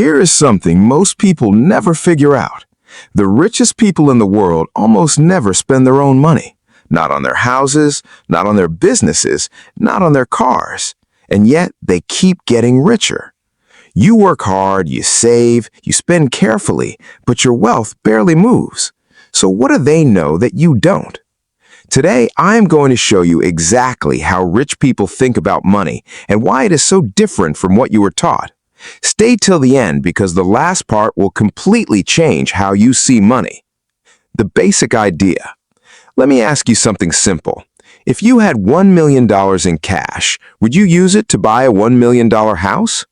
Here is something most people never figure out. The richest people in the world almost never spend their own money. Not on their houses, not on their businesses, not on their cars. And yet they keep getting richer. You work hard, you save, you spend carefully, but your wealth barely moves. So what do they know that you don't? Today, I am going to show you exactly how rich people think about money and why it is so different from what you were taught. Stay till the end because the last part will completely change how you see money. The basic idea. Let me ask you something simple. If you had $1 million in cash, would you use it to buy a $1 million house?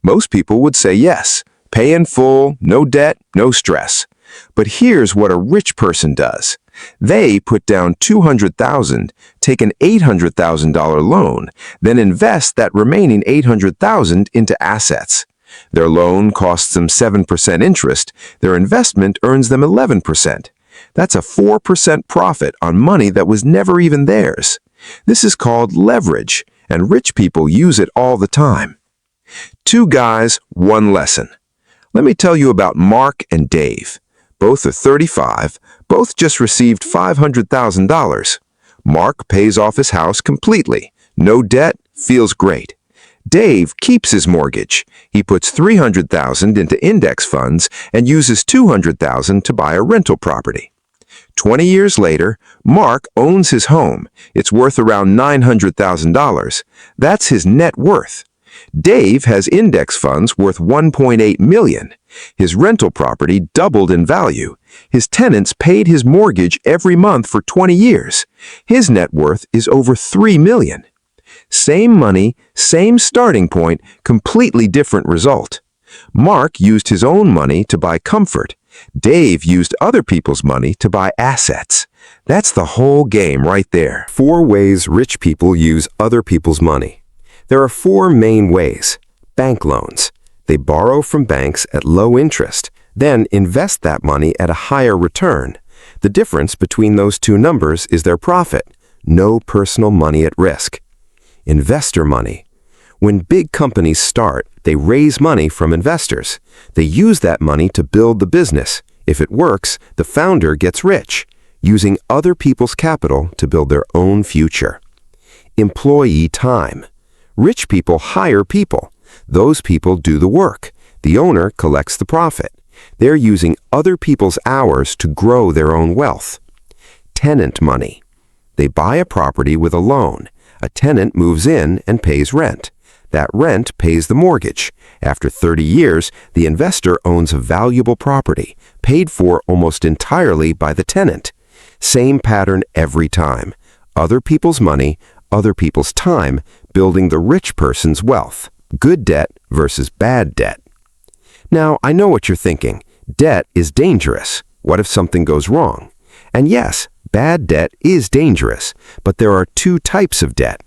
Most people would say yes. Pay in full, no debt, no stress. But here's what a rich person does. They put down $200,000, take an $800,000 loan, then invest that remaining $800,000 into assets. Their loan costs them 7% interest. Their investment earns them 11%. That's a 4% profit on money that was never even theirs. This is called leverage, and rich people use it all the time. Two guys, one lesson. Let me tell you about Mark and Dave. Both are 35, both just received $500,000. Mark pays off his house completely. No debt, feels great. Dave keeps his mortgage. He puts $300,000 into index funds and uses $200,000 to buy a rental property. 20 years later, Mark owns his home. It's worth around $900,000. That's his net worth. Dave has index funds worth $1.8 million. His rental property doubled in value. His tenants paid his mortgage every month for 20 years. His net worth is over $3 million. Same money, same starting point, completely different result. Mark used his own money to buy comfort. Dave used other people's money to buy assets. That's the whole game right there. 4 ways rich people use other people's money. There are 4 main ways. Bank loans. They borrow from banks at low interest, then invest that money at a higher return. The difference between those two numbers is their profit. No personal money at risk. Investor money. When big companies start, they raise money from investors. They use that money to build the business. If it works, the founder gets rich, using other people's capital to build their own future. Employee time. Rich people hire people. Those people do the work. The owner collects the profit. They're using other people's hours to grow their own wealth. Tenant money. They buy a property with a loan. A tenant moves in and pays rent. That rent pays the mortgage. After 30 years, the investor owns a valuable property, paid for almost entirely by the tenant. Same pattern every time. Other people's money, other people's time, building the rich person's wealth. Good debt versus bad debt. Now, I know what you're thinking. Debt is dangerous. What if something goes wrong? And yes, bad debt is dangerous, but there are 2 types of debt.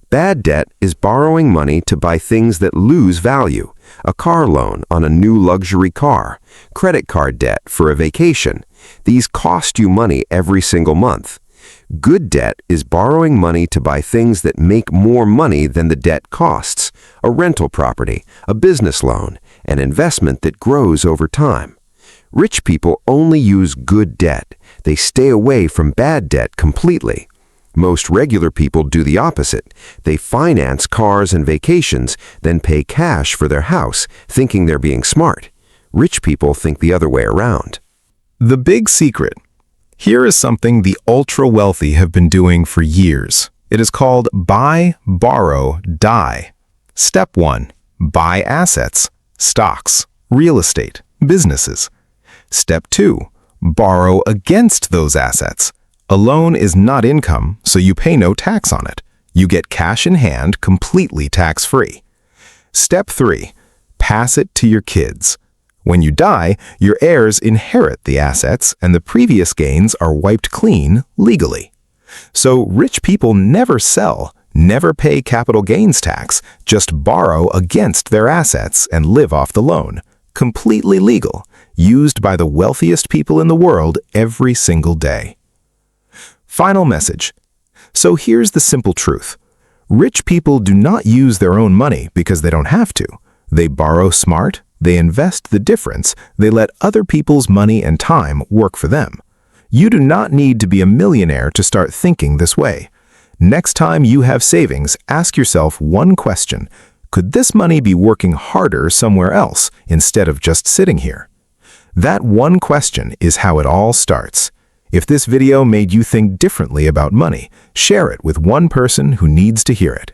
Bad debt is borrowing money to buy things that lose value. A car loan on a new luxury car. Credit card debt for a vacation. These cost you money every single month. Good debt is borrowing money to buy things that make more money than the debt costs. A rental property, a business loan, an investment that grows over time. Rich people only use good debt. They stay away from bad debt completely. Most regular people do the opposite. They finance cars and vacations, then pay cash for their house, thinking they're being smart. Rich people think the other way around. The big secret. Here is something the ultra-wealthy have been doing for years. It is called buy, borrow, die. Step 1. Buy assets, stocks, real estate, businesses. Step 2. Borrow against those assets. A loan is not income, so you pay no tax on it. You get cash in hand, completely tax-free. Step 3. Pass it to your kids. When you die, your heirs inherit the assets, and the previous gains are wiped clean legally. So rich people never sell, never pay capital gains tax, just borrow against their assets and live off the loan. Completely legal, used by the wealthiest people in the world every single day. Final message. So here's the simple truth. Rich people do not use their own money because they don't have to. They borrow smart, They invest the difference. They let other people's money and time work for them. You do not need to be a millionaire to start thinking this way. Next time you have savings, ask yourself one question. Could this money be working harder somewhere else instead of just sitting here? That one question is how it all starts. If this video made you think differently about money, share it with one person who needs to hear it.